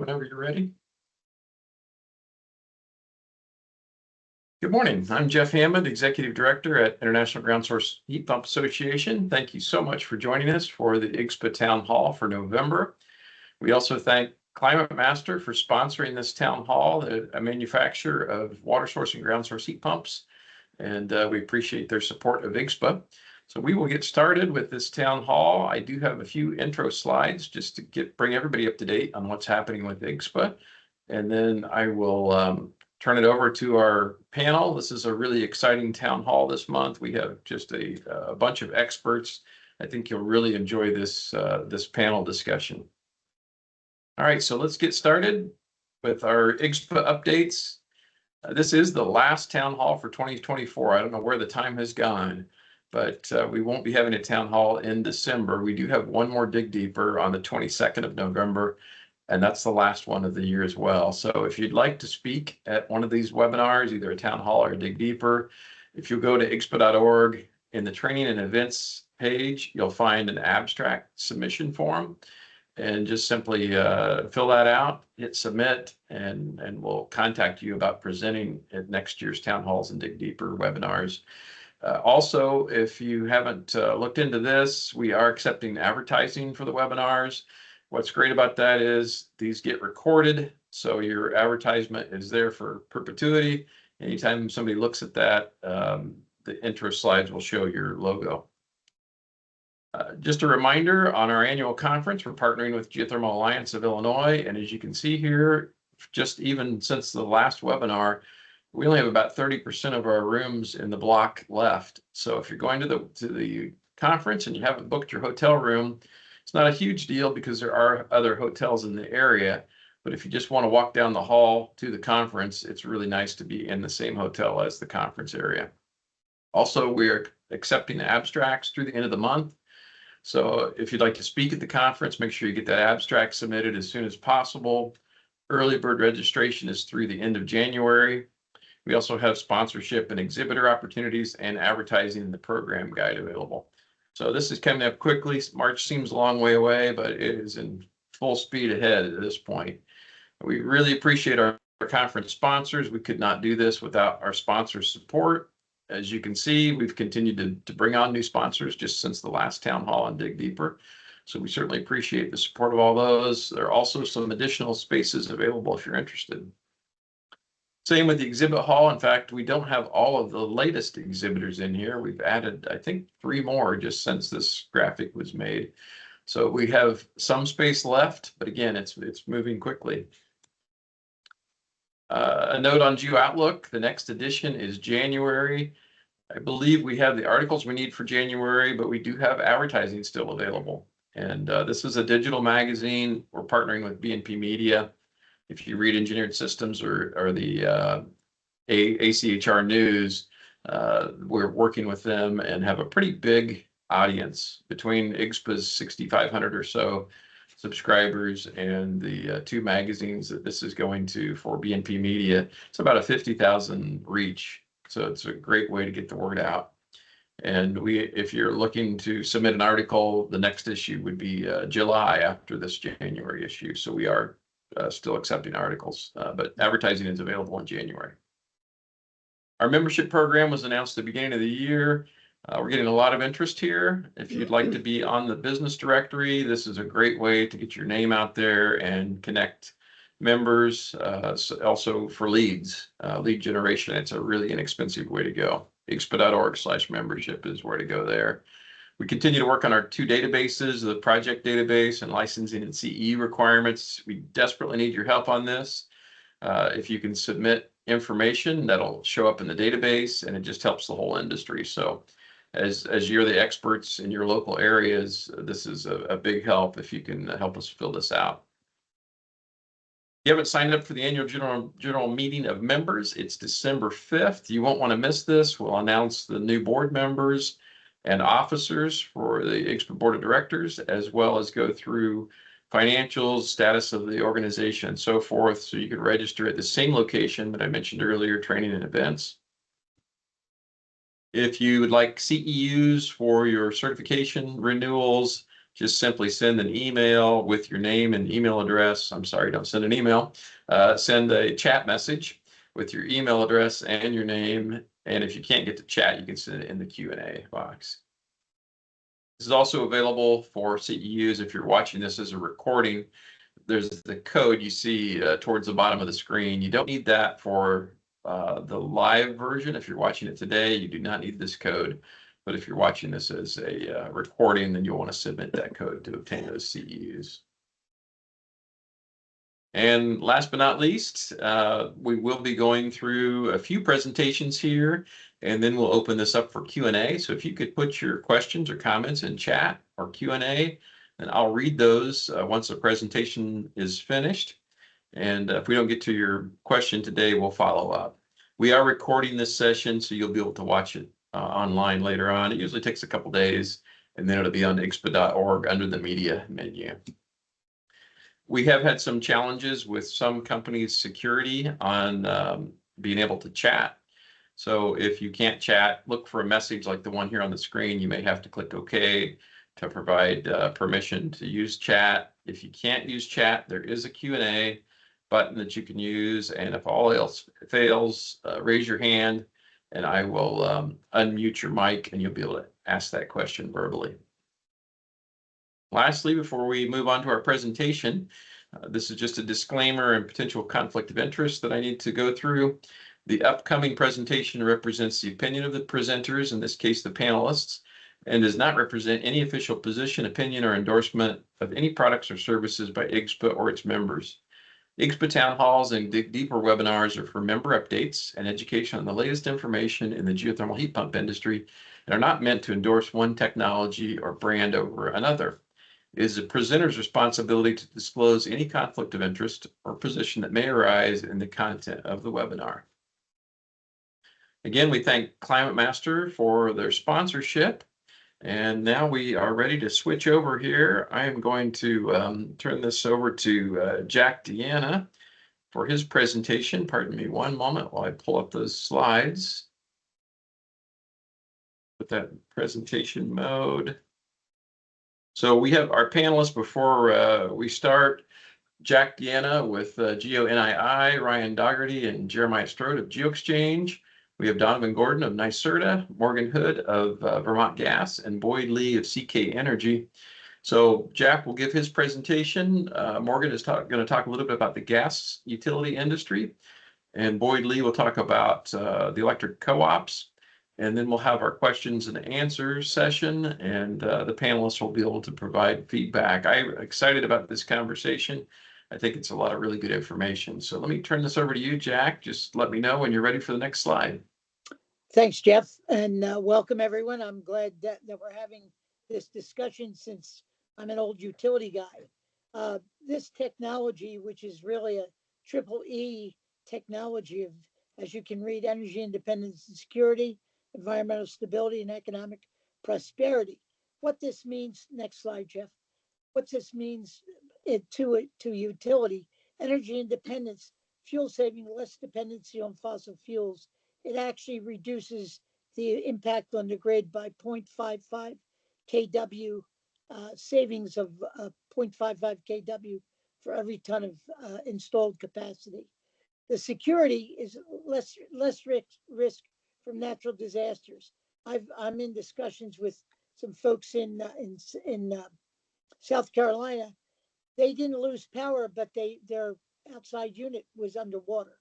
whenever you're ready. Good morning. I'm Jeff Hammond, Executive Director at International Ground Source Heat Pump Association. Thank you so much for joining us for the IGSHPA Town Hall for November. We also thank Climate Master for sponsoring this town hall, a manufacturer of water source and ground source heat pumps, and we appreciate their support of IGSHPA. So we will get started with this town hall. I do have a few intro slides just to bring everybody up to date on what's happening with IGSHPA, and then I will turn it over to our panel. This is a really exciting town hall this month. We have just a bunch of experts. I think you'll really enjoy this panel discussion. All right, so let's get started with our IGSHPA updates. This is the last town hall for 2024. I don't know where the time has gone, but we won't be having a town hall in December. We do have one more Dig Deeper on the 22nd of November, and that's the last one of the year as well. So if you'd like to speak at one of these webinars, either a town hall or a Dig Deeper, if you go to IGSHPA.org in the training and events page, you'll find an abstract submission form. And just simply fill that out, hit submit, and we'll contact you about presenting at next year's town halls and Dig Deeper webinars. Also, if you haven't looked into this, we are accepting advertising for the webinars. What's great about that is these get recorded, so your advertisement is there for perpetuity. Anytime somebody looks at that, the intro slides will show your logo. Just a reminder, on our annual conference, we're partnering with Geothermal Alliance of Illinois, and as you can see here, just even since the last webinar, we only have about 30% of our rooms in the block left. So if you're going to the conference and you haven't booked your hotel room, it's not a huge deal because there are other hotels in the area. But if you just want to walk down the hall to the conference, it's really nice to be in the same hotel as the conference area. Also, we are accepting abstracts through the end of the month. So if you'd like to speak at the conference, make sure you get that abstract submitted as soon as possible. Early bird registration is through the end of January. We also have sponsorship and exhibitor opportunities and advertising in the program guide available. So this is coming up quickly. March seems a long way away, but it is in full speed ahead at this point. We really appreciate our conference sponsors. We could not do this without our sponsors' support. As you can see, we've continued to bring on new sponsors just since the last town hall and Dig Deeper. So we certainly appreciate the support of all those. There are also some additional spaces available if you're interested. Same with the exhibit hall. In fact, we don't have all of the latest exhibitors in here. We've added, I think, 3 more just since this graphic was made. So we have some space left, but again, it's moving quickly. A note on GeoOutlook, the next edition is January. I believe we have the articles we need for January, but we do have advertising still available. And this is a digital magazine. We're partnering with BNP Media. If you read Engineered Systems or the ACHR News, we're working with them and have a pretty big audience between IGSHPA's 6,500 or so subscribers and the 2 magazines that this is going to for BNP Media. It's about a 50,000 reach. So it's a great way to get the word out. And if you're looking to submit an article, the next issue would be July after this January issue. So we are still accepting articles, but advertising is available in January. Our membership program was announced at the beginning of the year. We're getting a lot of interest here. If you'd like to be on the business directory, this is a great way to get your name out there and connect members. Also for leads, lead generation, it's a really inexpensive way to go. IGSHPA.org/membership is where to go there. We continue to work on our 2 databases, the project database and licensing and CE requirements. We desperately need your help on this. If you can submit information, that'll show up in the database, and it just helps the whole industry. So as you're the experts in your local areas, this is a big help if you can help us fill this out. If you haven't signed up for the annual general meeting of members, it's December 5th. You won't want to miss this. We'll announce the new board members and officers for the IGSHPA Board of Directors, as well as go through financials, status of the organization, and so forth. So you can register at the same location that I mentioned earlier, training and events. If you would like CEUs for your certification renewals, just simply send an email with your name and email address. I'm sorry, don't send an email. Send a chat message with your email address and your name. And if you can't get to chat, you can send it in the Q&A box. This is also available for CEUs if you're watching this as a recording. There's the code you see towards the bottom of the screen. You don't need that for the live version. If you're watching it today, you do not need this code. But if you're watching this as a recording, then you'll want to submit that code to obtain those CEUs. And last but not least, we will be going through a few presentations here, and then we'll open this up for Q&A. So if you could put your questions or comments in chat or Q&A, and I'll read those once the presentation is finished. And if we don't get to your question today, we'll follow up. We are recording this session, so you'll be able to watch it online later on. It usually takes a couple days, and then it'll be on IGSHPA.org under the media menu. We have had some challenges with some companies' security on being able to chat. So if you can't chat, look for a message like the one here on the screen. You may have to click OK to provide permission to use chat. If you can't use chat, there is a Q&A button that you can use. And if all else fails, raise your hand and I will unmute your mic and you'll be able to ask that question verbally. Lastly, before we move on to our presentation, this is just a disclaimer and potential conflict of interest that I need to go through. The upcoming presentation represents the opinion of the presenters, in this case the panelists, and does not represent any official position, opinion, or endorsement of any products or services by IGSHPA or its members. IGSHPA town halls and dig deeper webinars are for member updates and education on the latest information in the geothermal heat pump industry and are not meant to endorse one technology or brand over another. It is the presenter's responsibility to disclose any conflict of interest or position that may arise in the content of the webinar. Again, we thank Climate Master for their sponsorship. And now we are ready to switch over here. I am going to turn this over to Jack DiEnna for his presentation. Pardon me one moment while I pull up those slides. Put that in presentation mode. So we have our panelists before we start. Jack DiEnna with GeoNii, Ryan Dougherty, and Jeremiah Strode of GeoExchange. We have Donovan Gordon of NYSERDA, Morgan Hood of Vermont Gas, and Boyd Lee of CK Energy. So Jack will give his presentation. Morgan is going to talk a little bit about the gas utility industry, and Boyd Lee will talk about the electric co-ops. And then we'll have our questions and answers session, and the panelists will be able to provide feedback. I'm excited about this conversation. I think it's a lot of really good information. So let me turn this over to you, Jack. Just let me know when you're ready for the next slide. Thanks, Jeff, and welcome everyone. I'm glad that we're having this discussion since I'm an old utility guy. This technology, which is really a triple E technology of, as you can read, energy independence and security, environmental stability, and economic prosperity. What this means, next slide, Jeff. What this means to utility, energy independence, fuel saving, less dependency on fossil fuels. It actually reduces the impact on the grid by 0.55 kW, savings of 0.55 kW for every ton of installed capacity. The security is less risk from natural disasters. I'm in discussions with some folks in South Carolina. They didn't lose power, but their outside unit was underwater.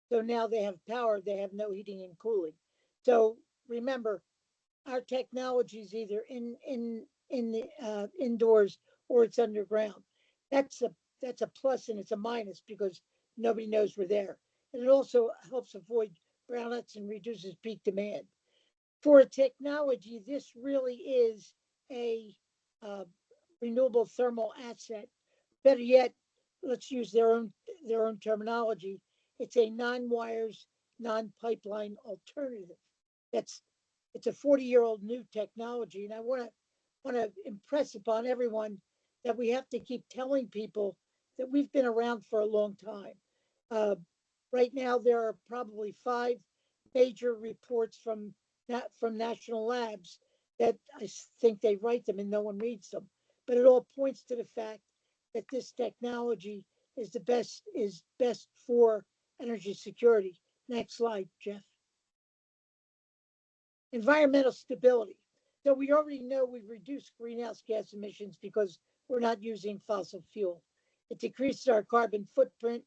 So now they have power. They have no heating and cooling. So remember, our technology is either in the indoors or it's underground. That's a plus and it's a minus because nobody knows we're there. And it also helps avoid brownouts and reduces peak demand. For a technology, this really is a renewable thermal asset. Better yet, let's use their own terminology. It's a non-wires, non-pipeline alternative. It's a 40-year-old new technology, and I want to impress upon everyone that we have to keep telling people that we've been around for a long time. Right now, there are probably 5 major reports from national labs that I think they write them and no one reads them. but it all points to the fact that this technology is best for energy security. Next slide, Jeff. Environmental stability. So we already know we've reduced greenhouse gas emissions because we're not using fossil fuel. It decreases our carbon footprint,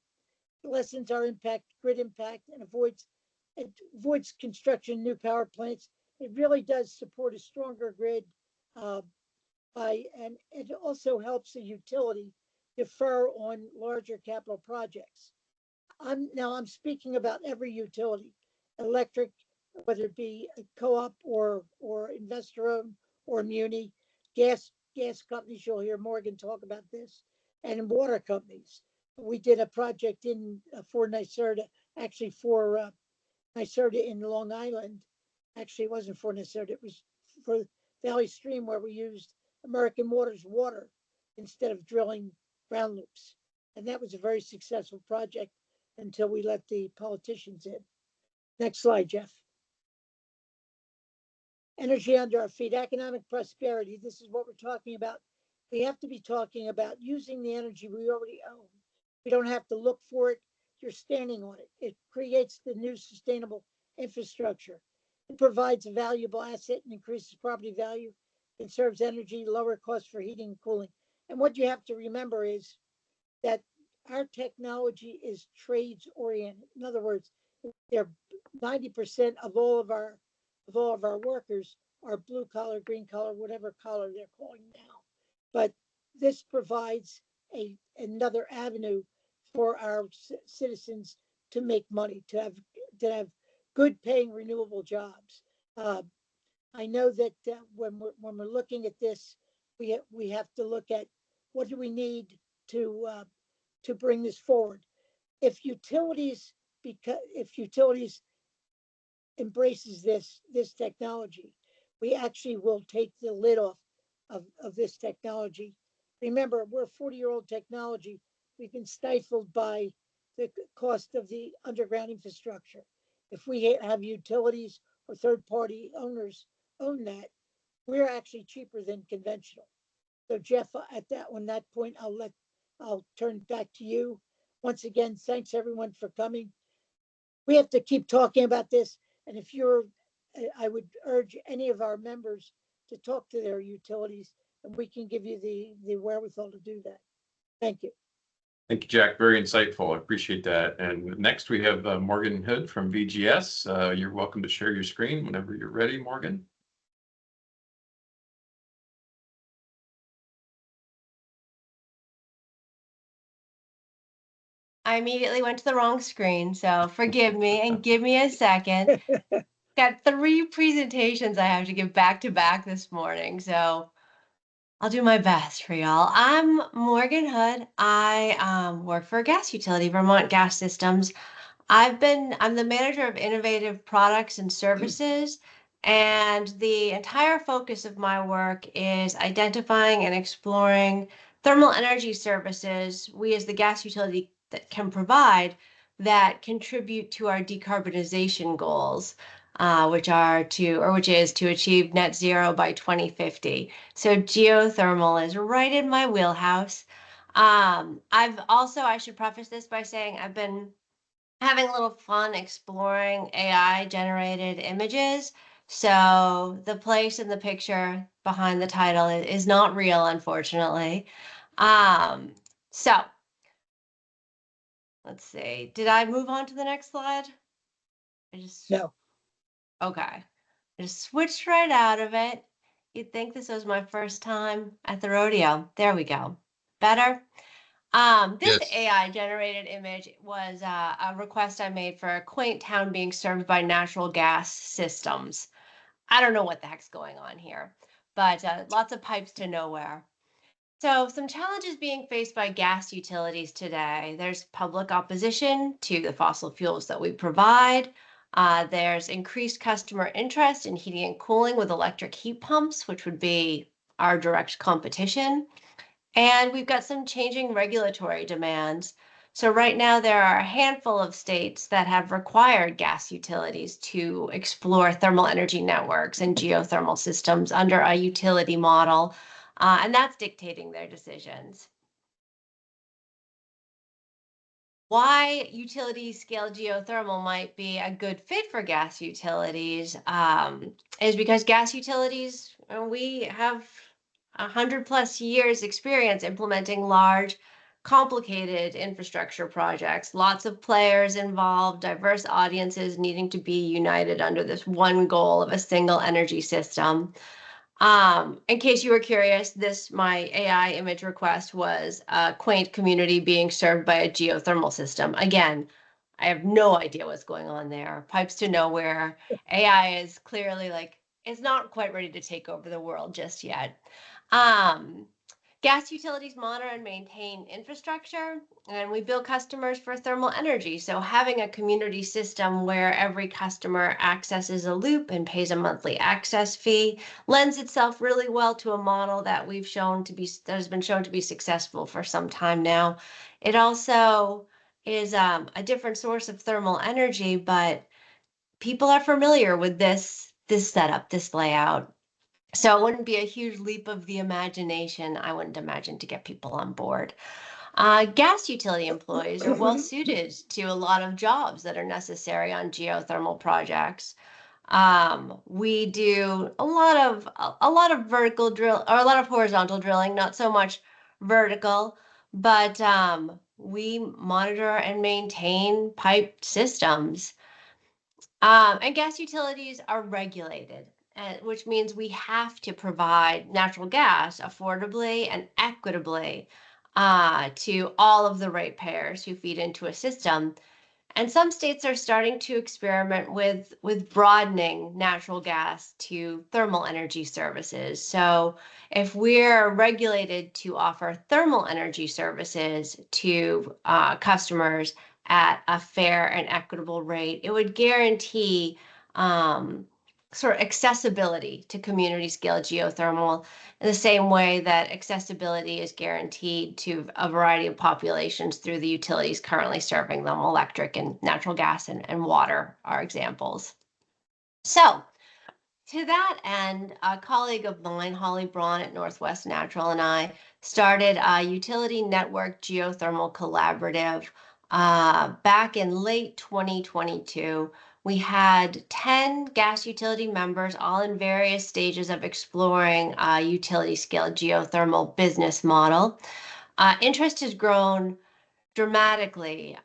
lessens our grid impact, and avoids construction of new power plants. It really does support a stronger grid, and it also helps the utility defer on larger capital projects. I'm speaking about every utility, electric, whether it be a co-op or investor owned or muni, gas companies. You'll hear Morgan talk about this, and water companies. We did a project for NYSERDA, actually for NYSERDA in Long Island. Actually, it wasn't for NYSERDA. It was for Valley Stream, where we used American Water's water instead of drilling ground loops, and that was a very successful project until we let the politicians in. Next slide, Jeff. Energy under our feet, economic prosperity. This is what we're talking about. We have to be talking about using the energy we already own. We don't have to look for it. You're standing on it. It creates the new sustainable infrastructure. It provides a valuable asset and increases property value. Conserves energy, lower costs for heating and cooling. And what you have to remember is that our technology is trades oriented. In other words, they're 90% of all of our workers are blue collar, green collar, whatever collar they're calling now. But this provides another avenue for our citizens to make money, to have good paying renewable jobs. I know that when we're looking at this, we have to look at what do we need to bring this forward. If utilities embraces this technology, we actually will take the lid off of this technology. Remember, we're a 40-year-old technology. We've been stifled by the cost of the underground infrastructure. If we have utilities or third-party owners own that, we're actually cheaper than conventional. So Jeff, at that point, I'll turn it back to you. Once again, thanks everyone for coming. We have to keep talking about this. And I would urge any of our members to talk to their utilities, and we can give you the wherewithal to do that. Thank you. Thank you, Jack. Very insightful. I appreciate that. And next we have Morgan Hood from VGS. You're welcome to share your screen whenever you're ready, Morgan. I immediately went to the wrong screen, so forgive me and give me a second. Got 3 presentations I have to give back to back this morning, so I'll do my best for y'all. I'm Morgan Hood. I work for a gas utility, Vermont Gas Systems. I'm the manager of innovative products and services, and the entire focus of my work is identifying and exploring thermal energy services we as the gas utility that can provide that contribute to our decarbonization goals, which is to achieve net zero by 2050. So geothermal is right in my wheelhouse. I should preface this by saying I've been having a little fun exploring AI generated images. So the place in the picture behind the title is not real, unfortunately. So let's see. Did I move on to the next slide? No. Okay. I just switched right out of it. You'd think this was my first time at the rodeo. There we go. Better? This Yes. AI generated image was a request I made for a quaint town being served by natural gas systems. I don't know what the heck's going on here, but lots of pipes to nowhere. So some challenges being faced by gas utilities today. There's public opposition to the fossil fuels that we provide. There's increased customer interest in heating and cooling with electric heat pumps, which would be our direct competition. And we've got some changing regulatory demands. So right now there are a handful of states that have required gas utilities to explore thermal energy networks and geothermal systems under a utility model. and that's dictating their decisions. Why utility scale geothermal might be a good fit for gas utilities is because gas utilities, we have 100+ years experience implementing large, complicated infrastructure projects, lots of players involved, diverse audiences needing to be united under this one goal of a single energy system. In case you were curious, my AI image request was a quaint community being served by a geothermal system. Again, I have no idea what's going on there. Pipes to nowhere. AI is clearly like, it's not quite ready to take over the world just yet. Gas utilities monitor and maintain infrastructure, and we bill customers for thermal energy. So having a community system where every customer accesses a loop and pays a monthly access fee lends itself really well to a model that has been shown to be successful for some time now. It also is a different source of thermal energy, but people are familiar with this setup, this layout. So it wouldn't be a huge leap of the imagination, I wouldn't imagine, to get people on board. Gas utility employees are well suited to a lot of jobs that are necessary on geothermal projects. We do a lot of vertical drill, or a lot of horizontal drilling, not so much vertical, but we monitor and maintain pipe systems. And gas utilities are regulated, which means we have to provide natural gas affordably and equitably to all of the ratepayers who feed into a system. And some states are starting to experiment with broadening natural gas to thermal energy services. So if we're regulated to offer thermal energy services to customers at a fair and equitable rate, it would guarantee sort of accessibility to community scale geothermal in the same way that accessibility is guaranteed to a variety of populations through the utilities currently serving them. Electric and natural gas and water are examples. So to that end, a colleague of mine, Holly Braun at Northwest Natural, and I started a utility network geothermal collaborative back in late 2022. We had 10 gas utility members, all in various stages of exploring a utility scale geothermal business model. Interest has grown dramatically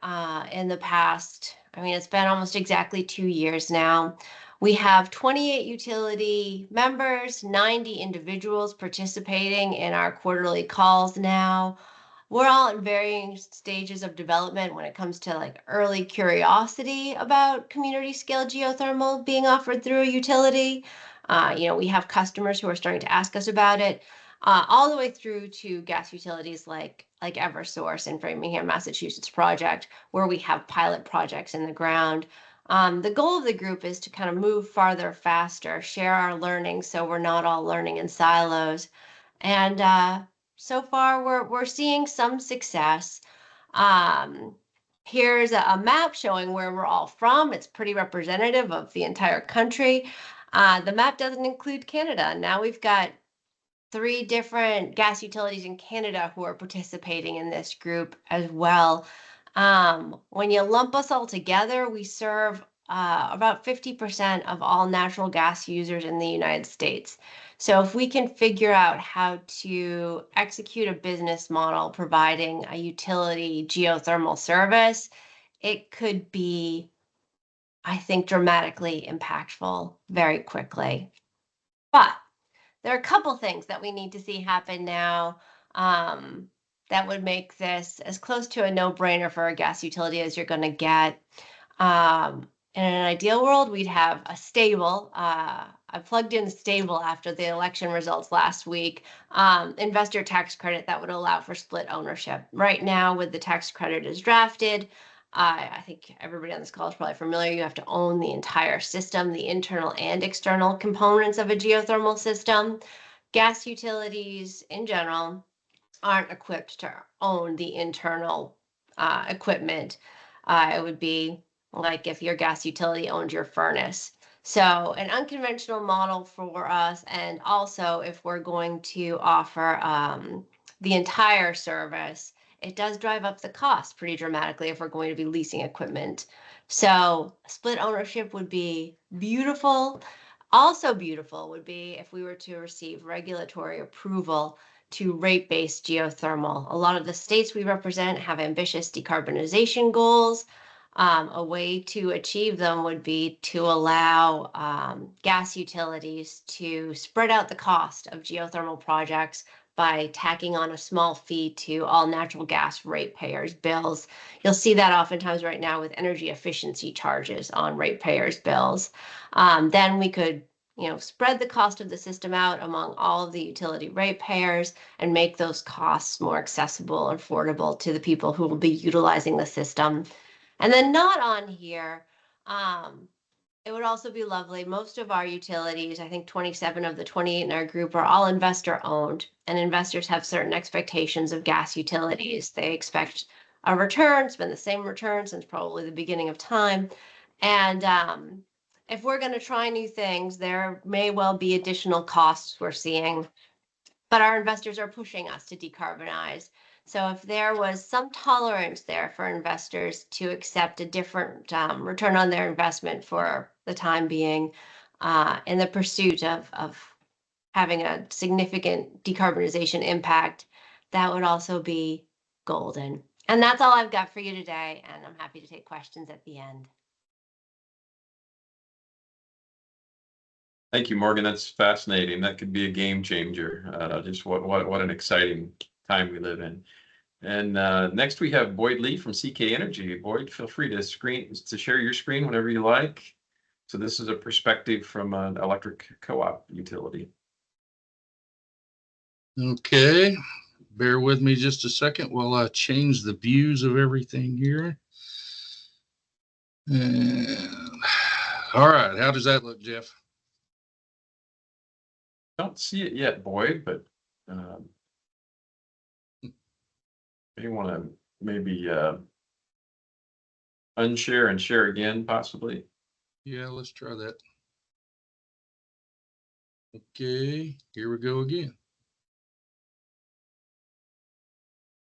in the past. I mean, it's been almost exactly 2 years now. We have 28 utility members, 90 individuals participating in our quarterly calls now. We're all in varying stages of development when it comes to like early curiosity about community scale geothermal being offered through a utility. We have customers who are starting to ask us about it, all the way through to gas utilities like Eversource in Framingham, Massachusetts project, where we have pilot projects in the ground. The goal of the group is to kind of move farther, faster, share our learning so we're not all learning in silos. And so far, we're seeing some success. Here's a map showing where we're all from. It's pretty representative of the entire country. The map doesn't include Canada. Now we've got 3 different gas utilities in Canada who are participating in this group as well. When you lump us all together, we serve about 50% of all natural gas users in the United States. So if we can figure out how to execute a business model providing a utility geothermal service, it could be, I think, dramatically impactful very quickly. But there are a couple things that we need to see happen now that would make this as close to a no-brainer for a gas utility as you're going to get. In an ideal world, we'd have a stable, I plugged in stable after the election results last week, investor tax credit that would allow for split ownership. Right now, with the tax credit as drafted, I think everybody on this call is probably familiar. You have to own the entire system, the internal and external components of a geothermal system. Gas utilities in general aren't equipped to own the internal equipment. It would be like if your gas utility owned your furnace. So an unconventional model for us, and also if we're going to offer the entire service, it does drive up the cost pretty dramatically if we're going to be leasing equipment. So split ownership would be beautiful. Also beautiful would be if we were to receive regulatory approval to rate-based geothermal. A lot of the states we represent have ambitious decarbonization goals. A way to achieve them would be to allow gas utilities to spread out the cost of geothermal projects by tacking on a small fee to all natural gas ratepayers' bills. You'll see that oftentimes right now with energy efficiency charges on ratepayers' bills. Then we could spread the cost of the system out among all of the utility ratepayers and make those costs more accessible and affordable to the people who will be utilizing the system. And then not on here, it would also be lovely. Most of our utilities, I think 27 of the 28 in our group, are all investor owned, and investors have certain expectations of gas utilities. They expect a return, it's been the same return since probably the beginning of time. And if we're going to try new things, there may well be additional costs we're seeing, but our investors are pushing us to decarbonize. So if there was some tolerance there for investors to accept a different return on their investment for the time being, in the pursuit of having a significant decarbonization impact, that would also be golden. And that's all I've got for you today, and I'm happy to take questions at the end. Thank you, Morgan. That's fascinating. That could be a game changer. Just what an exciting time we live in. And next we have Boyd Lee from CK Energy. Boyd, feel free to share your screen whenever you like. So this is a perspective from an electric co-op utility. Okay, bear with me just a second while I change the views of everything here. And, all right, how does that look, Jeff? Don't see it yet, Boyd, but you want to maybe unshare and share again, possibly. Yeah, let's try that. Okay, here we go again.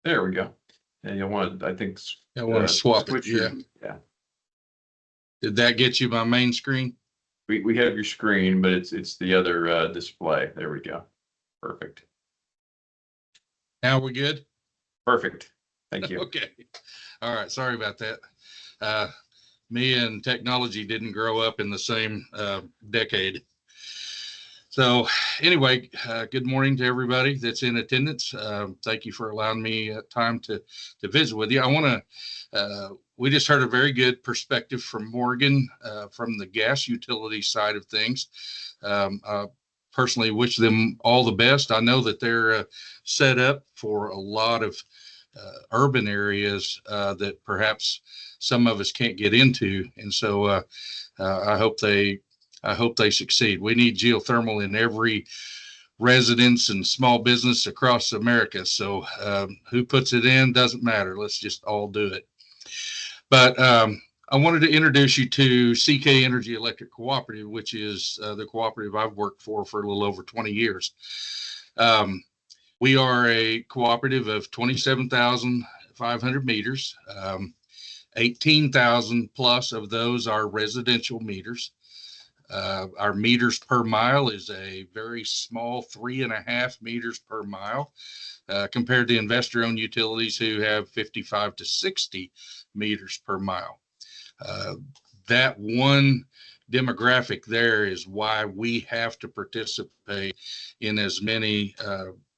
There we go. And you'll want, I think, I want to swap it. Yeah. Yeah. Did that get you my main screen? We have your screen, but it's the other display. There we go. Perfect. Now we good? Perfect. Thank you. Okay. All right. Sorry about that. Me and technology didn't grow up in the same decade. So anyway, good morning to everybody that's in attendance. Thank you for allowing me time to visit with you. I want to, we just heard a very good perspective from Morgan from the gas utility side of things. Personally wish them all the best. I know that they're set up for a lot of urban areas that perhaps some of us can't get into. And so I hope they succeed. We need geothermal in every residence and small business across America. So who puts it in doesn't matter. Let's just all do it. But I wanted to introduce you to CK Energy Electric Cooperative, which is the cooperative I've worked for a little over 20 years. We are a cooperative of 27,500 meters. 18,000 plus of those are residential meters. Our meters per mile is a very small 3.5 meters per mile compared to investor-owned utilities who have 55 to 60 meters per mile. That one demographic there is why we have to participate in as many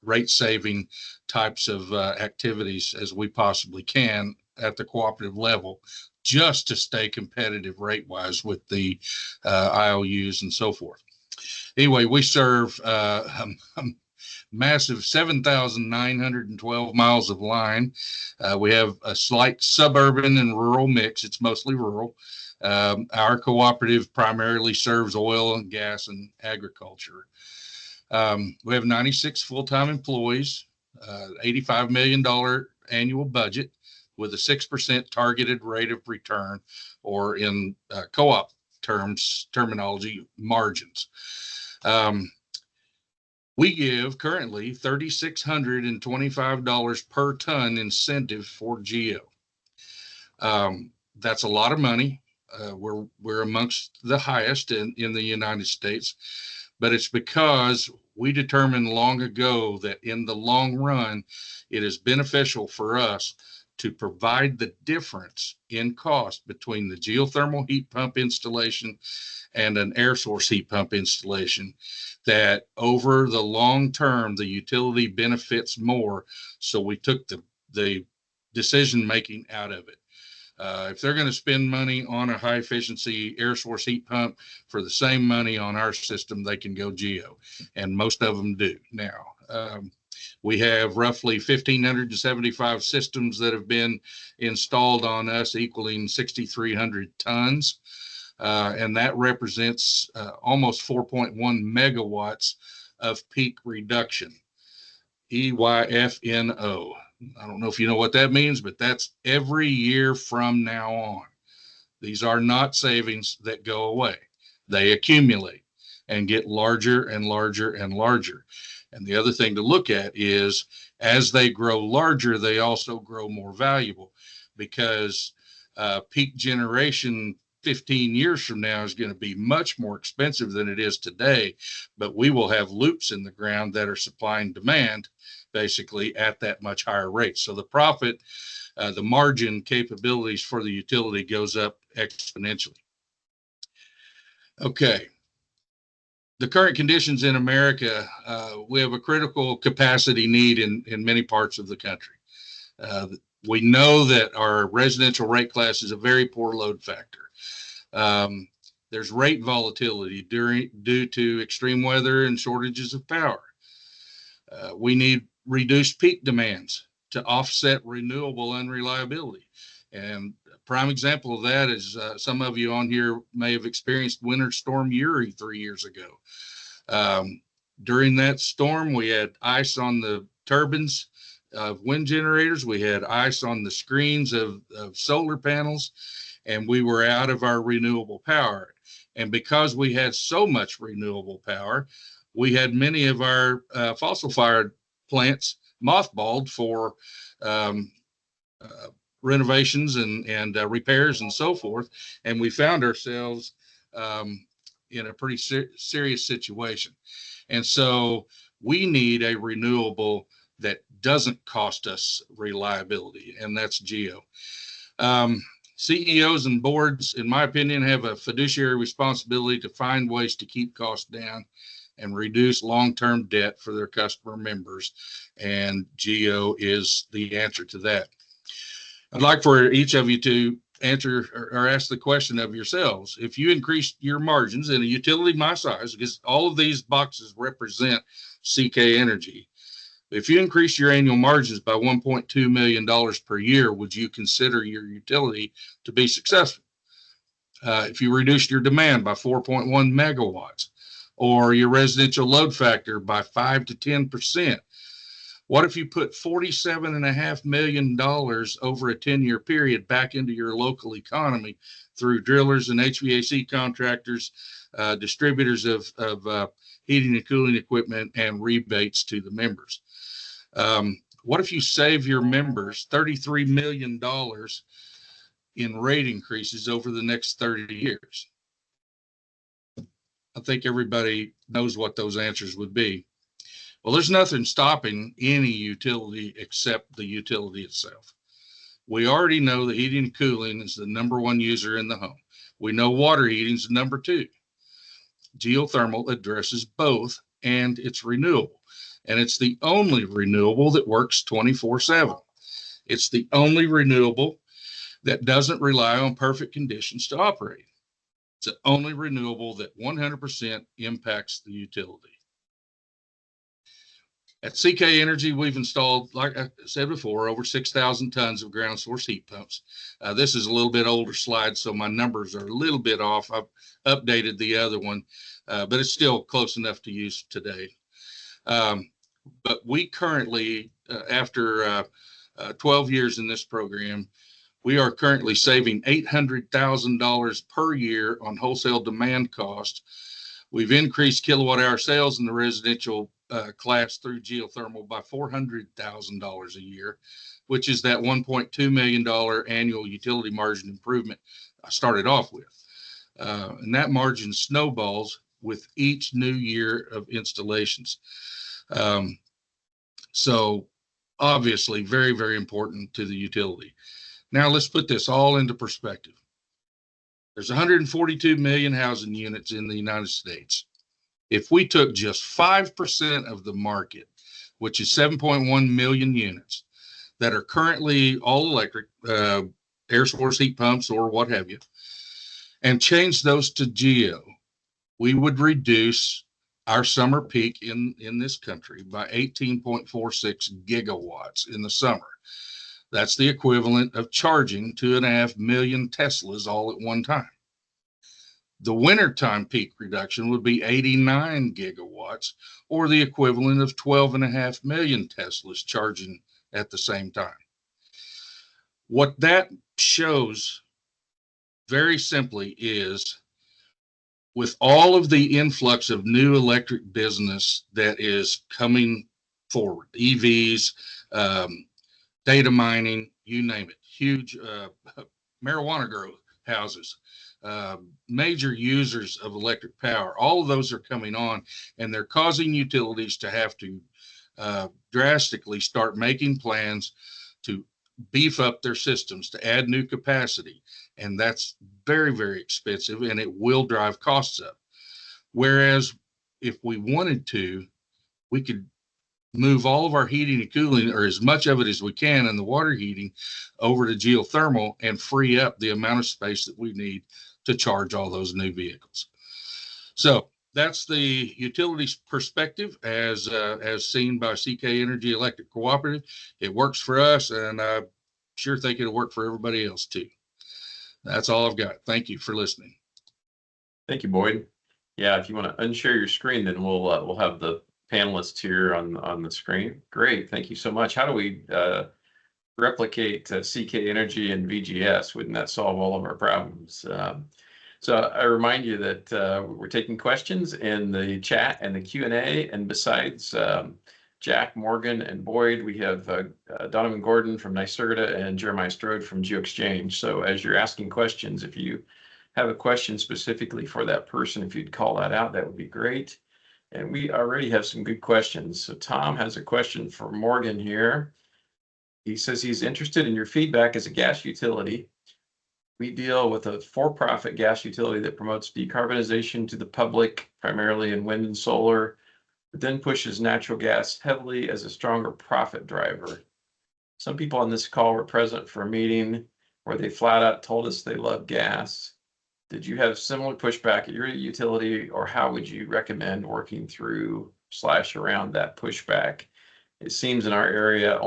rate-saving types of activities as we possibly can at the cooperative level, just to stay competitive rate-wise with the IOUs and so forth. Anyway, we serve a massive 7,912 miles of line. We have a slight suburban and rural mix. It's mostly rural. Our cooperative primarily serves oil and gas and agriculture. We have 96 full-time employees, $85 million annual budget with a 6% targeted rate of return, or in co-op terminology, margins. We give currently $3,625 per ton incentive for GEO. That's a lot of money. We're amongst the highest in the United States, but it's because we determined long ago that in the long run, it is beneficial for us to provide the difference in cost between the geothermal heat pump installation and an air source heat pump installation, that over the long term, the utility benefits more. So we took the decision making out of it. If they're going to spend money on a high efficiency air source heat pump for the same money on our system, they can go GEO, and most of them do now. We have roughly 1,575 systems that have been installed on us, equaling 6,300 tons. And that represents almost 4.1 megawatts of peak reduction, EYFNO. I don't know if you know what that means, but that's every year from now on. These are not savings that go away. They accumulate and get larger and larger and larger. And the other thing to look at is as they grow larger, they also grow more valuable, because peak generation 15 years from now is going to be much more expensive than it is today, but we will have loops in the ground that are supply and demand basically at that much higher rate. So the profit, the margin capabilities for the utility goes up exponentially. Okay. The current conditions in America, we have a critical capacity need in many parts of the country. We know that our residential rate class is a very poor load factor. There's rate volatility due to extreme weather and shortages of power. We need reduced peak demands to offset renewable unreliability. And a prime example of that is some of you on here may have experienced Winter Storm Uri 3 years ago. During that storm, we had ice on the turbines of wind generators. We had ice on the screens of solar panels, and we were out of our renewable power. And because we had so much renewable power, we had many of our fossil-fired plants mothballed for renovations and repairs and so forth. And we found ourselves in a pretty serious situation. And so we need a renewable that doesn't cost us reliability, and that's GEO. CEOs and boards, in my opinion, have a fiduciary responsibility to find ways to keep costs down and reduce long-term debt for their customer members, and GEO is the answer to that. I'd like for each of you to answer or ask the question of yourselves. If you increase your margins in a utility my size, because all of these boxes represent CK Energy, if you increase your annual margins by $1.2 million per year, would you consider your utility to be successful? If you reduced your demand by 4.1 megawatts, or your residential load factor by 5 to 10%, what if you put $47.5 million over a 10-year period back into your local economy through drillers and HVAC contractors, distributors of heating and cooling equipment, and rebates to the members? What if you save your members $33 million in rate increases over the next 30 years? I think everybody knows what those answers would be. Well, there's nothing stopping any utility except the utility itself. We already know that heating and cooling is the #1 user in the home. We know water heating is #2. Geothermal addresses both, and it's renewable. And it's the only renewable that works 24/7. It's the only renewable that doesn't rely on perfect conditions to operate. It's the only renewable that 100% impacts the utility. At CK Energy, we've installed, like I said before, over 6,000 tons of ground source heat pumps. This is a little bit older slide, so my numbers are a little bit off. I've updated the other one, but it's still close enough to use today. But we currently, after 12 years in this program, We are currently saving $800,000 per year on wholesale demand cost. We've increased kilowatt hour sales in the residential class through geothermal by $400,000 a year, which is that $1.2 million annual utility margin improvement I started off with. And that margin snowballs with each new year of installations. So obviously very, very important to the utility. Now let's put this all into perspective. There's 142 million housing units in the United States. If we took just 5% of the market, which is 7.1 million units that are currently all electric, air source heat pumps or what have you, and change those to geo, we would reduce our summer peak in this country by 18.46 gigawatts in the summer. That's the equivalent of charging 2.5 million Teslas all at one time. The wintertime peak reduction would be 89 gigawatts, or the equivalent of 12.5 million Teslas charging at the same time. What that shows very simply is, with all of the influx of new electric business that is coming forward, EVs, data mining, you name it, huge marijuana grow houses, major users of electric power, all of those are coming on, and they're causing utilities to have to drastically start making plans to beef up their systems, to add new capacity. And that's very, very expensive, and it will drive costs up. Whereas if we wanted to, we could move all of our heating and cooling, or as much of it as we can, and the water heating over to geothermal and free up the amount of space that we need to charge all those new vehicles. So that's the utilities perspective as seen by CK Energy Electric Cooperative. It works for us, and I sure think it'll work for everybody else too. That's all I've got. Thank you for listening. Thank you, Boyd. Yeah, if you want to unshare your screen, then we'll have the panelists here on the screen. Great, thank you so much. How do we replicate CK Energy and VGS? Wouldn't that solve all of our problems? So I remind you that we're taking questions in the chat and the Q&A, and besides Jack, Morgan, and Boyd, we have Donovan Gordon from NYSERDA and Jeremiah Strode from GeoExchange. So as you're asking questions, if you have a question specifically for that person, if you'd call that out, that would be great. And we already have some good questions. So Tom has a question for Morgan here. He says he's interested in your feedback as a gas utility. We deal with a for-profit gas utility that promotes decarbonization to the public, primarily in wind and solar, but then pushes natural gas heavily as a stronger profit driver. Some people on this call were present for a meeting where they flat out told us they love gas. Did you have similar pushback at your utility, or how would you recommend working through / around that pushback? It seems in our area,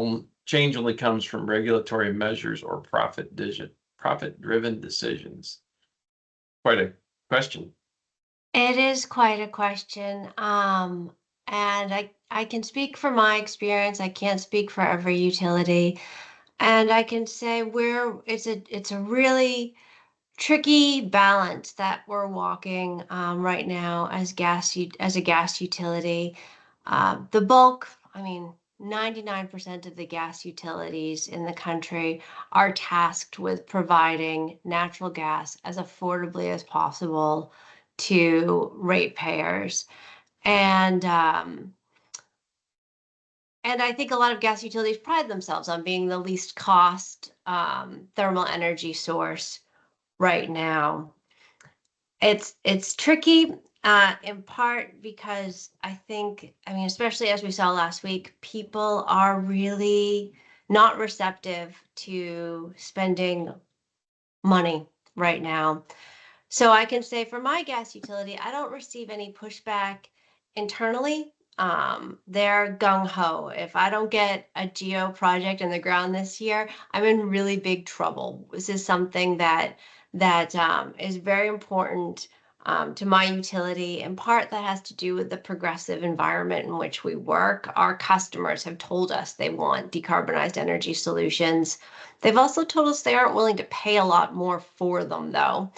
change only comes from regulatory measures or profit-driven decisions. Quite a question. It is quite a question. And I can speak from my experience. I can't speak for every utility. And I can say it's a really tricky balance that we're walking right now as a gas utility. The bulk, 99% of the gas utilities in the country are tasked with providing natural gas as affordably as possible to ratepayers. And I think a lot of gas utilities pride themselves on being the least cost thermal energy source right now. It's tricky in part because I think, especially as we saw last week, people are really not receptive to spending money right now. So I can say for my gas utility, I don't receive any pushback internally. They're gung-ho. If I don't get a geo project in the ground this year, I'm in really big trouble. This is something that is very important to my utility. In part, that has to do with the progressive environment in which we work. Our customers have told us they want decarbonized energy solutions. They've also told us they aren't willing to pay a lot more for them, though.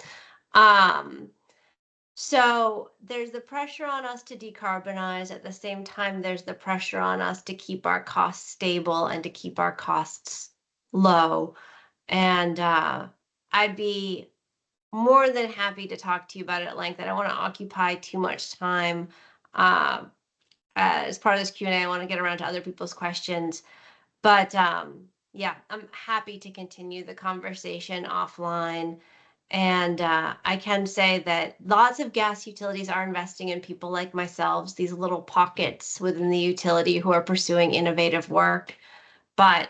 So there's the pressure on us to decarbonize. At the same time, there's the pressure on us to keep our costs stable and to keep our costs low. And I'd be more than happy to talk to you about it at length. I don't want to occupy too much time. As part of this Q&A, I want to get around to other people's questions. But yeah, I'm happy to continue the conversation offline. And I can say that lots of gas utilities are investing in people like myself, these little pockets within the utility who are pursuing innovative work. But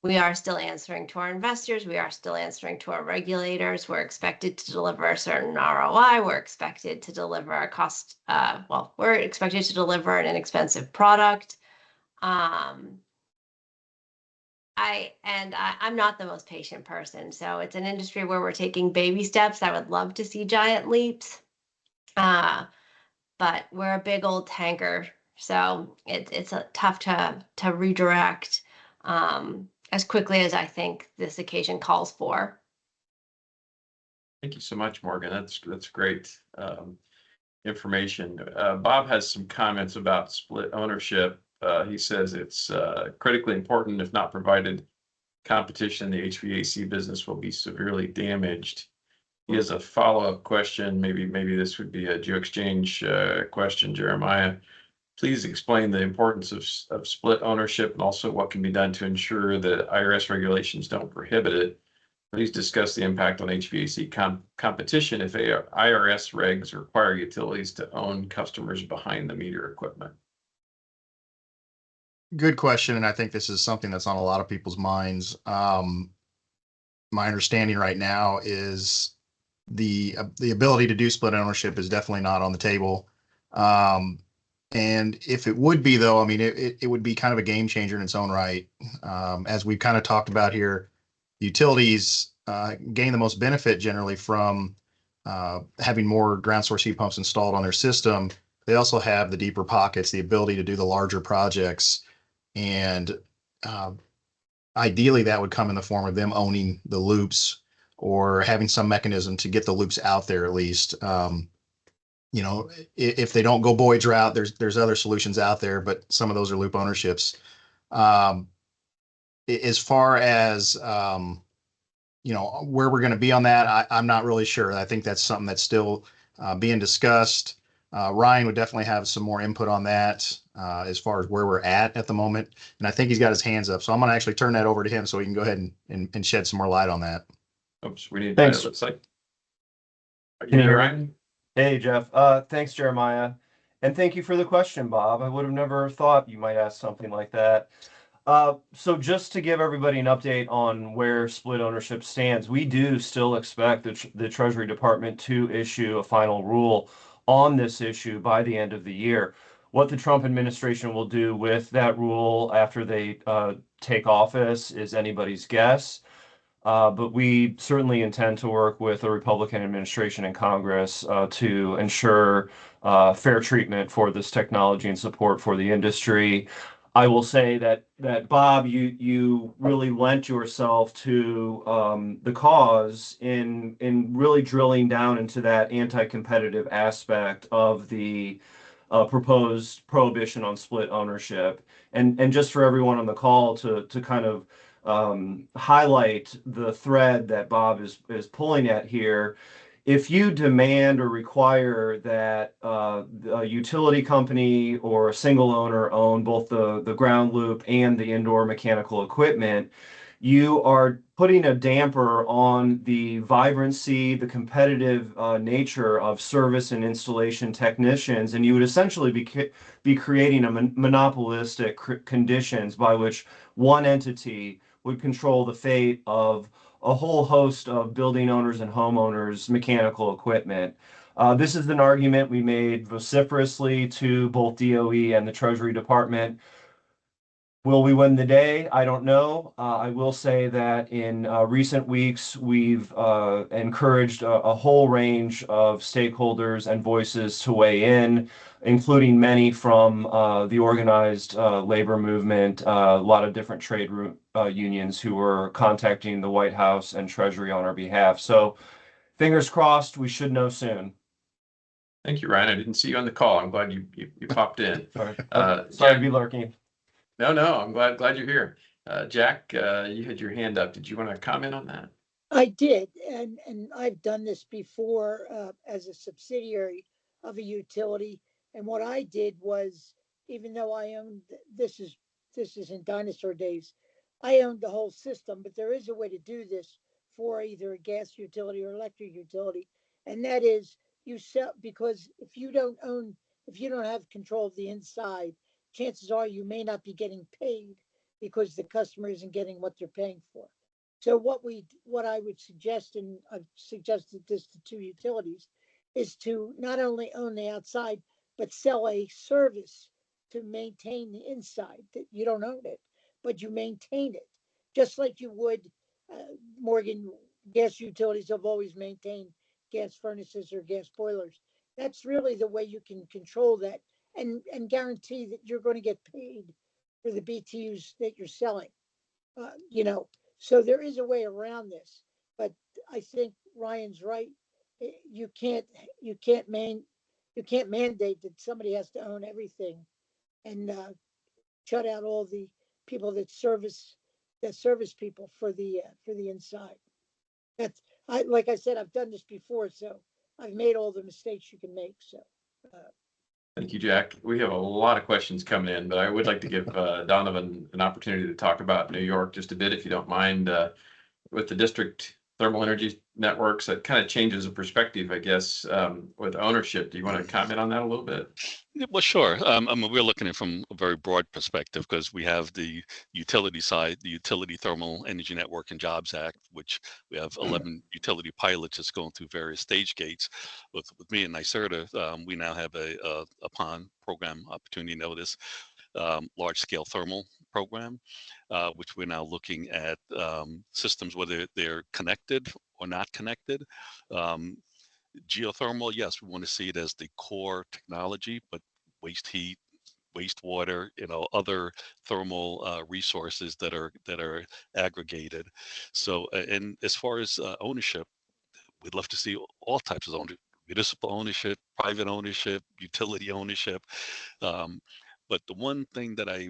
we are still answering to our investors. We are still answering to our regulators. We're expected to deliver a certain ROI. We're expected to deliver a cost, we're expected to deliver an inexpensive product. I'm not the most patient person, so it's an industry where we're taking baby steps. I would love to see giant leaps, but we're a big old tanker, so it's tough to redirect as quickly as I think this occasion calls for. Thank you so much, Morgan. That's great information. Bob has some comments about split ownership. He says it's critically important. If not provided, competition in the HVAC business will be severely damaged. He has a follow-up question. Maybe this would be a GeoExchange question, Jeremiah. Please explain the importance of split ownership and also what can be done to ensure that IRS regulations don't prohibit it. Please discuss the impact on HVAC competition if IRS regs require utilities to own customers behind the meter equipment. Good question, and I think this is something that's on a lot of people's minds. My understanding right now is the ability to do split ownership is definitely not on the table. And if it would be, though, I mean, it would be kind of a game changer in its own right. As we've kind of talked about here, utilities gain the most benefit generally from having more ground source heat pumps installed on their system. They also have the deeper pockets, the ability to do the larger projects. And ideally, that would come in the form of them owning the loops or having some mechanism to get the loops out there at least. You know, if they don't go Boyd's route, there's other solutions out there, but some of those are loop ownerships. As far as you know, where we're going to be on that, I'm not really sure. I think that's something that's still being discussed. Ryan would definitely have some more input on that as far as where we're at the moment. And I think he's got his hands up. So I'm going to actually turn that over to him so he can go ahead and shed some more light on that. Oops, we need Thanks. to, looks like. Are Can you you there, hear me? Ryan? Hey, Jeff. Thanks, Jeremiah. And thank you for the question, Bob. I would have never thought you might ask something like that. So just to give everybody an update on where split ownership stands, we do still expect the Treasury Department to issue a final rule on this issue by the end of the year. What the Trump administration will do with that rule after they take office is anybody's guess. But we certainly intend to work with the Republican administration and Congress to ensure fair treatment for this technology and support for the industry. I will say that Bob, you really lent yourself to the cause in really drilling down into that anti-competitive aspect of the proposed prohibition on split ownership. And just for everyone on the call to kind of highlight the thread that Bob is pulling at here. If you demand or require that a utility company or a single owner own both the ground loop and the indoor mechanical equipment, you are putting a damper on the vibrancy, the competitive nature of service and installation technicians, and you would essentially be creating a monopolistic conditions by which one entity would control the fate of a whole host of building owners and homeowners' mechanical equipment. This is an argument we made vociferously to both DOE and the Treasury Department. Will we win the day? I don't know. I will say that in recent weeks, we've encouraged a whole range of stakeholders and voices to weigh in, including many from the organized labor movement, a lot of different trade unions who were contacting the White House and Treasury on our behalf. So fingers crossed, we should know soon. Thank you, Ryan. I didn't see you on the call. I'm glad you popped in. Sorry, sorry Jack, to be lurking. no, I'm glad you're here. Jack, you had your hand up. Did you want to comment on that? I did, and I've done this before as a subsidiary of a utility. And what I did was, even though I owned this is in dinosaur days, I owned the whole system. But there is a way to do this for either a gas utility or electric utility, and that is you sell, because if you don't have control of the inside, chances are you may not be getting paid because the customer isn't getting what they're paying for. So what I would suggest, and I've suggested this to two utilities, is to not only own the outside, but sell a service to maintain the inside. That you don't own it, but you maintain it, just like you would. Morgan gas utilities have always maintained gas furnaces or gas boilers. That's really the way you can control that and guarantee that you're going to get paid for the BTUs that you're selling. You know, so there is a way around this, but I think Ryan's right. You can't mandate that somebody has to own everything and shut out all the people that service people for the inside. That's like I said, I've done this before, so I've made all the mistakes you can make. So. Thank you, Jack. We have a lot of questions coming in, but I would like to give Donovan an opportunity to talk about New York just a bit, if you don't mind. With the district thermal energy networks, that kind of changes the perspective, I guess, with ownership. Do you want to comment on that a little bit? Yeah, well, sure. I mean, we're looking at it from a very broad perspective because we have the utility side, the Utility Thermal Energy Network and Jobs Act, which we have 11 utility pilots that's going through various stage gates. With me and NYSERDA, we now have upon program opportunity notice, large scale thermal program, which we're now looking at systems, whether they're connected or not connected. Geothermal, yes, we want to see it as the core technology, but waste heat, wastewater, other thermal resources that are aggregated. So, and as far as ownership, we'd love to see all types of ownership: municipal ownership, private ownership, utility ownership. But the one thing that I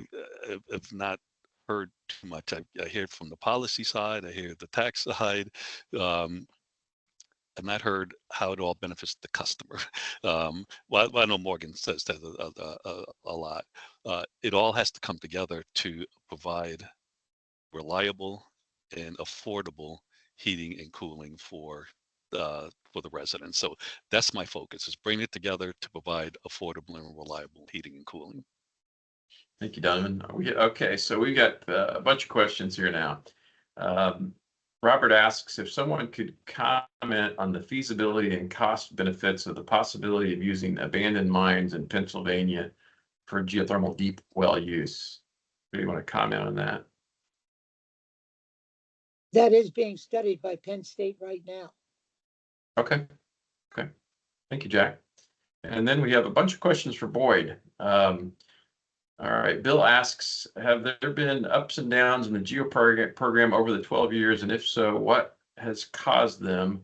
have not heard too much, I hear from the policy side, I hear the tax side. I've not heard how it all benefits the customer. Well, I know Morgan says that a lot. It all has to come together to provide reliable and affordable heating and cooling for the residents. So that's my focus: is bring it together to provide affordable and reliable heating and cooling. Thank you, Donovan. Okay, so we've got a bunch of questions here now. Robert asks if someone could comment on the feasibility and cost benefits of the possibility of using abandoned mines in Pennsylvania for geothermal deep well use. Do you want to comment on that? That is being studied by Penn State right now. Okay. Thank you, Jack. And then we have a bunch of questions for Boyd. All right, Bill asks, have there been ups and downs in the GEO program over the 12 years? And if so, what has caused them?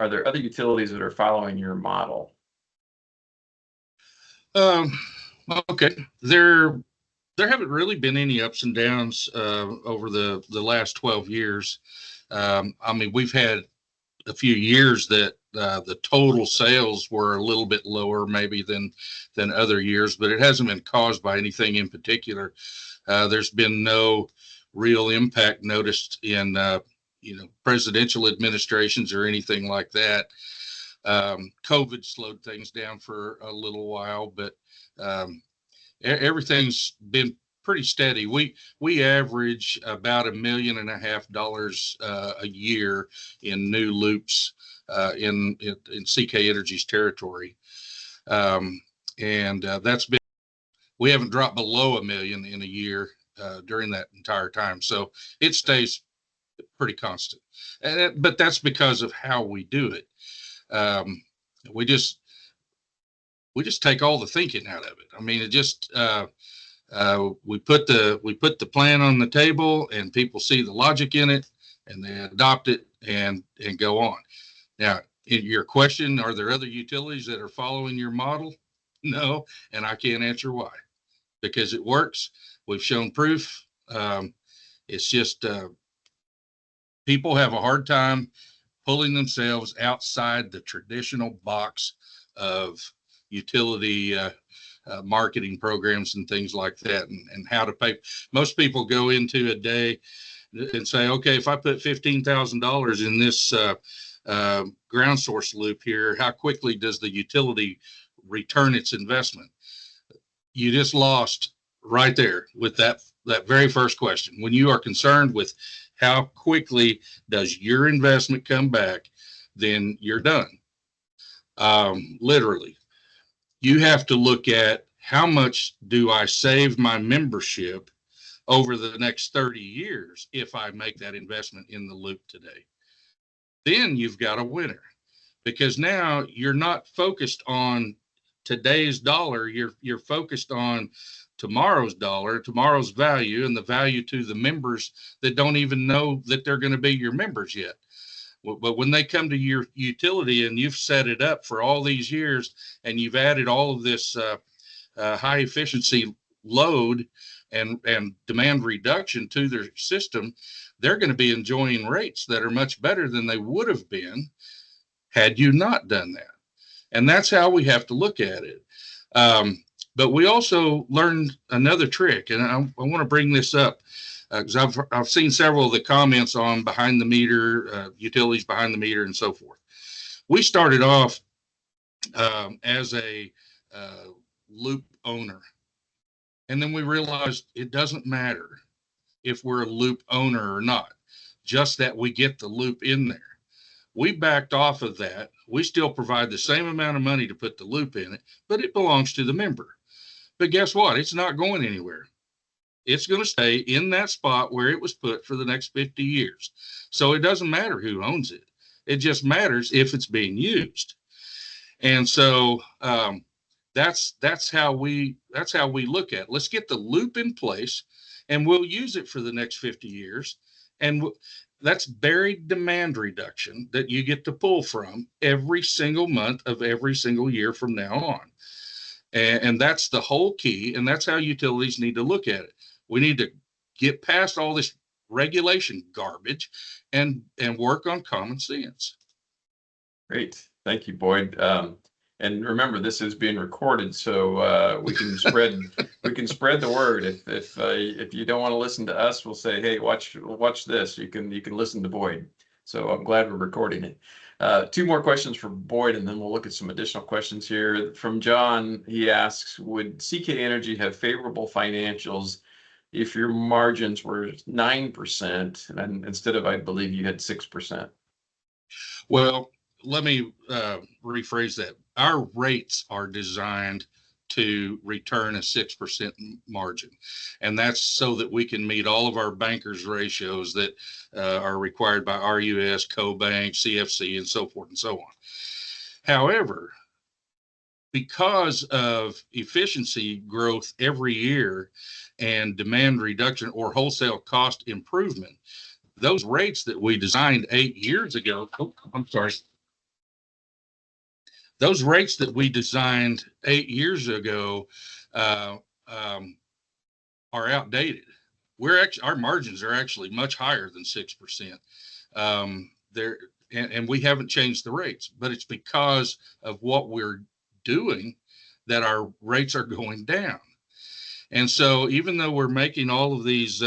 Are there other utilities that are following your model? Okay, there haven't really been any ups and downs over the last 12 years. I mean, we've had a few years that the total sales were a little bit lower maybe than other years, but it hasn't been caused by anything in particular. There's been no real impact noticed in presidential administrations or anything like that. COVID slowed things down for a little while, but everything's been pretty steady. We average about $1.5 million a year in new loops in CK Energy's territory, and that's been. We haven't dropped below $1 million in a year during that entire time. So it stays pretty constant. But that's because of how we do it. We just take all the thinking out of it. I mean, it just we put the plan on the table, and people see the logic in it, and they adopt it and go on. Now, in your question, are there other utilities that are following your model? No, and I can't answer why, because it works. We've shown proof. It's just people have a hard time pulling themselves outside the traditional box of utility marketing programs and things like that, and how to pay. Most people go into a day and say, okay, if I put $15,000 in this ground source loop here, how quickly does the utility return its investment? You just lost right there with that very first question. When you are concerned with how quickly does your investment come back, then you're done. Literally, you have to look at how much do I save my membership over the next 30 years if I make that investment in the loop today. Then you've got a winner, because now you're not focused on today's dollar. You're focused on tomorrow's dollar, tomorrow's value, and the value to the members that don't even know that they're going to be your members yet. But when they come to your utility and you've set it up for all these years, and you've added all of this high efficiency load and demand reduction to their system, they're going to be enjoying rates that are much better than they would have been had you not done that. And that's how we have to look at it. But we also learned another trick, and I want to bring this up because I've seen several of the comments on behind the meter, utilities behind the meter, and so forth. We started off as a loop owner, and then we realized it doesn't matter if we're a loop owner or not, just that we get the loop in there. We backed off of that. We still provide the same amount of money to put the loop in it, but it belongs to the member. But guess what? It's not going anywhere. It's going to stay in that spot where it was put for the next 50 years. So it doesn't matter who owns it. It just matters if it's being used. And so that's how we look at it. Let's get the loop in place, and we'll use it for the next 50 years. And that's buried demand reduction that you get to pull from every single month of every single year from now on. And that's the whole key. And that's how utilities need to look at it. We need to get past all this regulation garbage and work on common sense. Great. Thank you, Boyd. And remember, this is being recorded, so we can spread the word. If you don't want to listen to us, we'll say, hey, watch this. You can listen to Boyd. So I'm glad we're recording it. Two more questions for Boyd, and then we'll look at some additional questions here. From John, he asks, would CK Energy have favorable financials if your margins were 9% and instead of, I believe you had 6%? Well, let me rephrase that. Our rates are designed to return a 6% margin. And that's so that we can meet all of our bankers ratios that are required by RUS, CoBank, CFC, and so forth and so on. However, because of efficiency growth every year and demand reduction or wholesale cost improvement, those rates that we designed 8 years ago, those rates that we designed 8 years ago are outdated. Our margins are actually much higher than 6%. And we haven't changed the rates, but it's because of what we're doing that our rates are going down. And so even though we're making all of these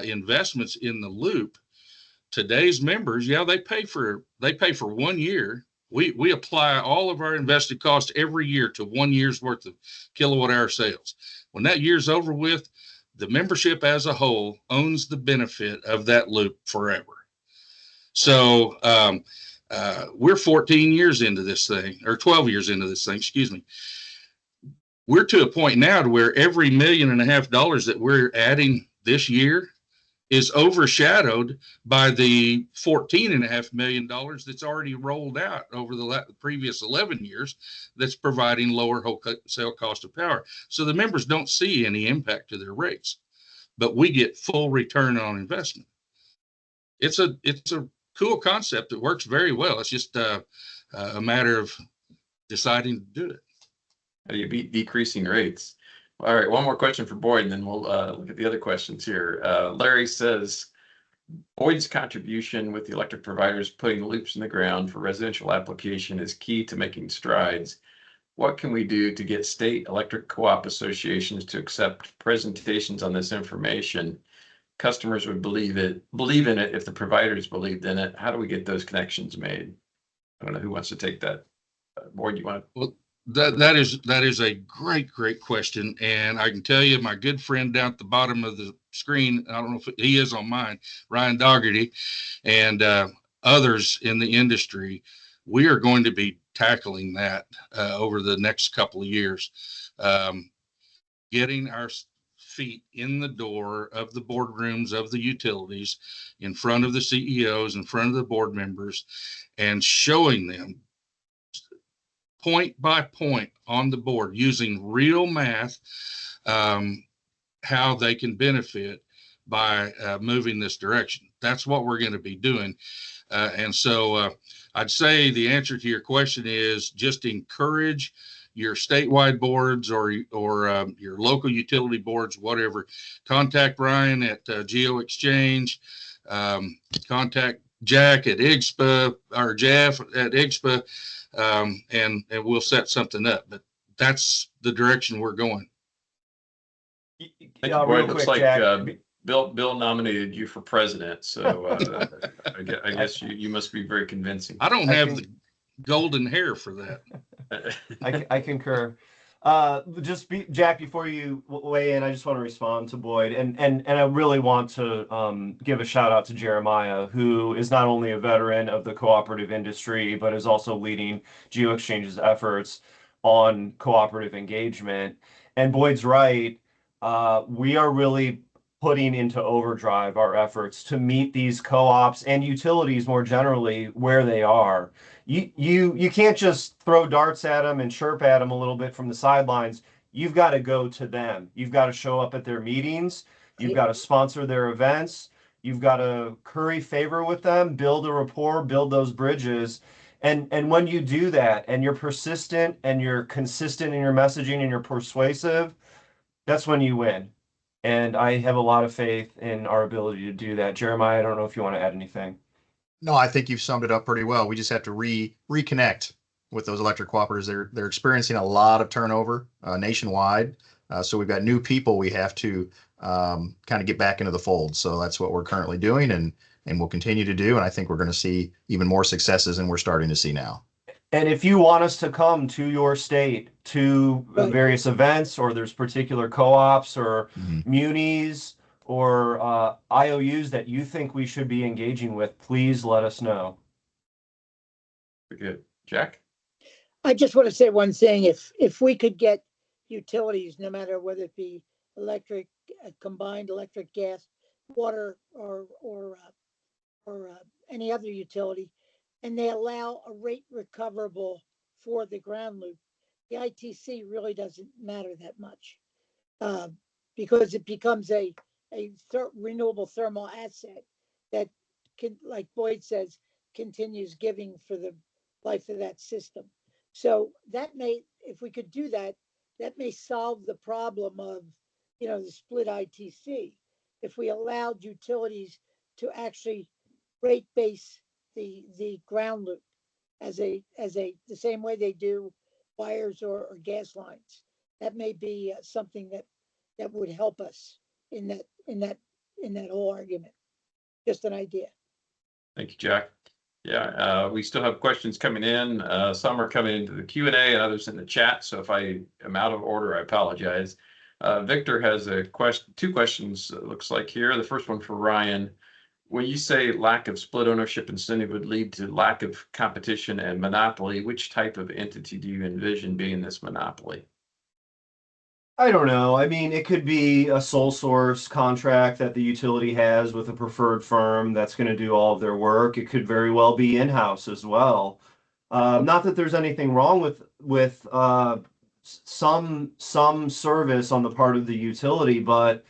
investments in the loop, today's members, they pay for 1 year. We apply all of our invested costs every year to 1 year's worth of kilowatt hour sales. When that year's over with, the membership as a whole owns the benefit of that loop forever. So we're 14 years into this thing, or 12 years into this thing, excuse me. we're to a point now to where every $1.5 million that we're adding this year is overshadowed by the $14.5 million that's already rolled out over the previous 11 years that's providing lower wholesale cost of power. So the members don't see any impact to their rates, but we get full return on investment. It's a cool concept that works very well. It's just a matter of deciding to do it. How do you beat decreasing rates? All right, one more question for Boyd, and then we'll look at the other questions here. Larry says, Boyd's contribution with the electric providers putting loops in the ground for residential application is key to making strides. What can we do to get state electric co-op associations to accept presentations on this information? Customers would believe in it if the providers believed in it. How do we get those connections made? I don't know who wants to take that. Boyd, you want to? Well, that is a great question, and I can tell you, my good friend down at the bottom of the screen, I don't know if he is on mine, Ryan Dougherty, and others in the industry, we are going to be tackling that over the next couple of years, getting our feet in the door of the boardrooms of the utilities, in front of the CEOs, in front of the board members, and showing them point by point on the board using real math, how they can benefit by moving this direction. That's what we're going to be doing. And so I'd say the answer to your question is just encourage your statewide boards or your local utility boards, whatever. Contact Ryan at GeoExchange, contact Jack at IGSHPA or Jeff at IGSHPA, and we'll set something up. But that's the direction we're going. Thank you, Boyd. It looks like Bill nominated you for president, so I guess you must be very convincing. I don't have the golden hair for that. I concur. Jack, before you weigh in, I just want to respond to Boyd, and I really want to give a shout out to Jeremiah, who is not only a veteran of the cooperative industry, but is also leading GeoExchange's efforts on cooperative engagement. And Boyd's right. We are really putting into overdrive our efforts to meet these co-ops and utilities more generally where they are. You can't just throw darts at them and chirp at them a little bit from the sidelines. You've got to go to them. You've got to show up at their meetings. You've got to sponsor their events. You've got to curry favor with them, build a rapport, build those bridges. And when you do that and you're persistent and you're consistent in your messaging and you're persuasive, that's when you win. And I have a lot of faith in our ability to do that. Jeremiah, I don't know if you want to add anything. No, I think you've summed it up pretty well. We just have to reconnect with those electric cooperatives. They're experiencing a lot of turnover nationwide. So we've got new people we have to kind of get back into the fold. So that's what we're currently doing and we'll continue to do. And I think we're going to see even more successes than we're starting to see now. And if you want us to come to your state to various events, or there's particular co-ops or munis or IOUs that you think we should be engaging with, please let us know. Good. Jack? I just want to say one thing. If we could get utilities, no matter whether it be electric, combined electric, gas, water, or any other utility, and they allow a rate recoverable for the ground loop, the ITC really doesn't matter that much because it becomes a renewable thermal asset that can, like Boyd says, continues giving for the life of that system. So that may, if we could do that, that may solve the problem of, the split ITC. If we allowed utilities to actually rate base the ground loop as the same way they do wires or gas lines, that may be something that would help us in that whole argument. Just an idea. Thank you, Jack. Yeah, we still have questions coming in. Some are coming into the Q&A and others in the chat. So if I am out of order, I apologize. Victor has two questions, it looks like here. The first one for Ryan. When you say lack of split ownership incentive would lead to lack of competition and monopoly, which type of entity do you envision being this monopoly? I don't know. I mean, it could be a sole source contract that the utility has with a preferred firm that's going to do all of their work. It could very well be in-house as well. Not that there's anything wrong with some service on the part of the utility, but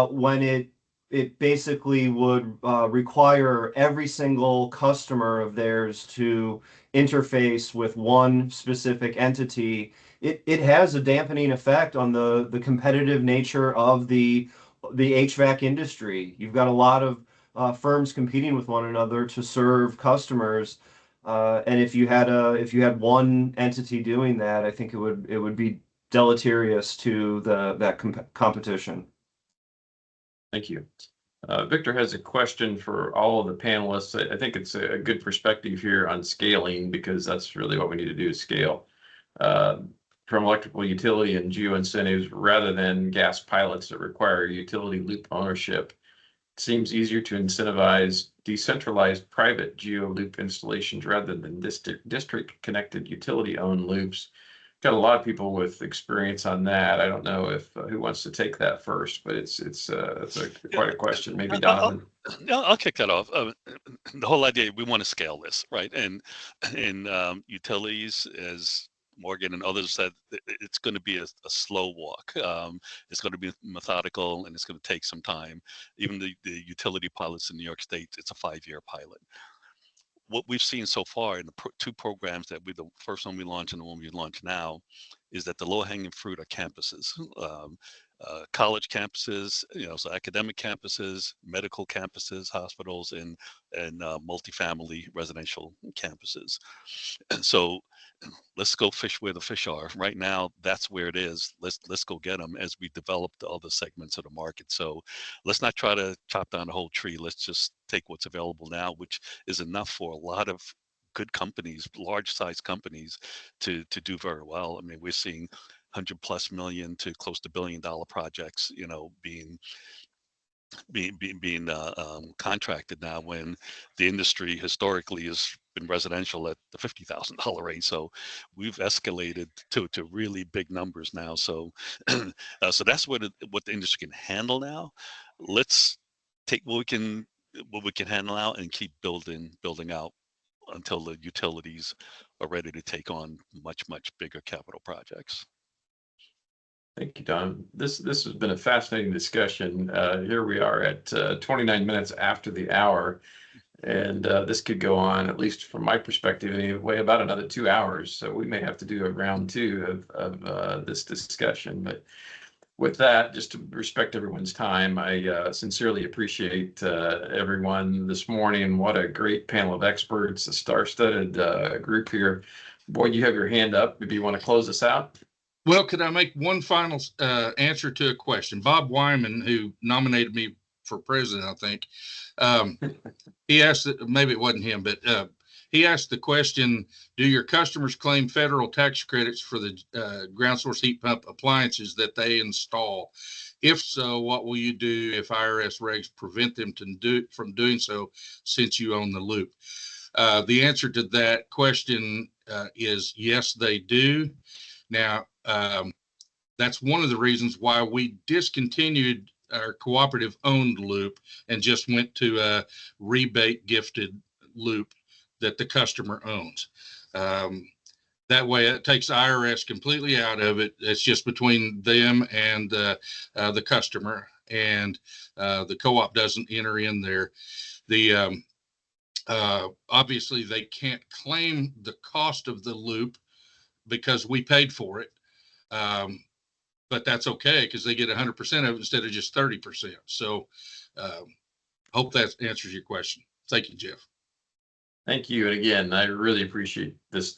when it basically would require every single customer of theirs to interface with one specific entity, it has a dampening effect on the competitive nature of the HVAC industry. You've got a lot of firms competing with one another to serve customers. And if you had one entity doing that, I think it would be deleterious to that competition. Thank you. Victor has a question for all of the panelists. I think it's a good perspective here on scaling, because that's really what we need to do, is scale. From electrical utility and geo incentives rather than gas pilots that require utility loop ownership, it seems easier to incentivize decentralized private geo loop installations rather than district connected utility owned loops. Got a lot of people with experience on that. I don't know if who wants to take that first, but it's quite a question. Maybe Donovan. I'll kick that off. The whole idea, we want to scale this, right? And utilities, as Morgan and others said, it's going to be a slow walk. It's going to be methodical, and it's going to take some time. Even the utility pilots in New York State, it's a 5-year pilot. What we've seen so far in the two programs that the first one we launched and the one we launch now, is that the low-hanging fruit are campuses, college campuses, so academic campuses, medical campuses, hospitals, and multifamily residential campuses. And so let's go fish where the fish are. Right now, that's where it is. Let's go get them as we develop the other segments of the market. So let's not try to chop down the whole tree. Let's just take what's available now, which is enough for a lot of good companies, large size companies, to do very well. I mean, we're seeing $100+ million to close to $1 billion projects, being contracted now, when the industry historically has been residential at the $50,000 range. So we've escalated to really big numbers now. So so that's what the industry can handle now. Let's take what we can handle out and keep building out until the utilities are ready to take on much bigger capital projects. Thank you, Don. This has been a fascinating discussion. Here we are at 29 minutes after the hour, and this could go on, at least from my perspective anyway, about another 2 hours. So we may have to do a round 2 of this discussion. But with that, just to respect everyone's time, I sincerely appreciate everyone this morning. What a great panel of experts, a star-studded group here. Boyd, you have your hand up. Maybe you want to close us out? Well, could I make one final answer to a question? Bob Wyman, who nominated me for president, I think, he asked, maybe it wasn't him, but he asked the question, do your customers claim federal tax credits for the ground source heat pump appliances that they install? If so, what will you do if IRS regs prevent them from doing so, since you own the loop? The answer to that question is yes, they do. Now, that's one of the reasons why we discontinued our cooperative owned loop and just went to a rebate gifted loop that the customer owns. That way it takes IRS completely out of it. It's just between them and the customer, and the co-op doesn't enter in there. Obviously they can't claim the cost of the loop because we paid for it. But that's okay, because they get 100% of it instead of just 30%. So hope that answers your question. Thank you, Jeff. Thank you. And again, I really appreciate this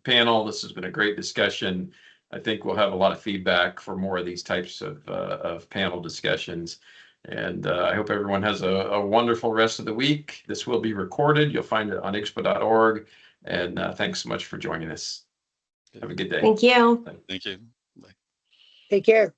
panel. This has been a great discussion. I think we'll have a lot of feedback for more of these types of panel discussions. And I hope everyone has a wonderful rest of the week. This will be recorded. You'll find it on IGSHPA.org. And thanks so much for joining us. Have a good day. Thank you. Thank you. Bye. Take care.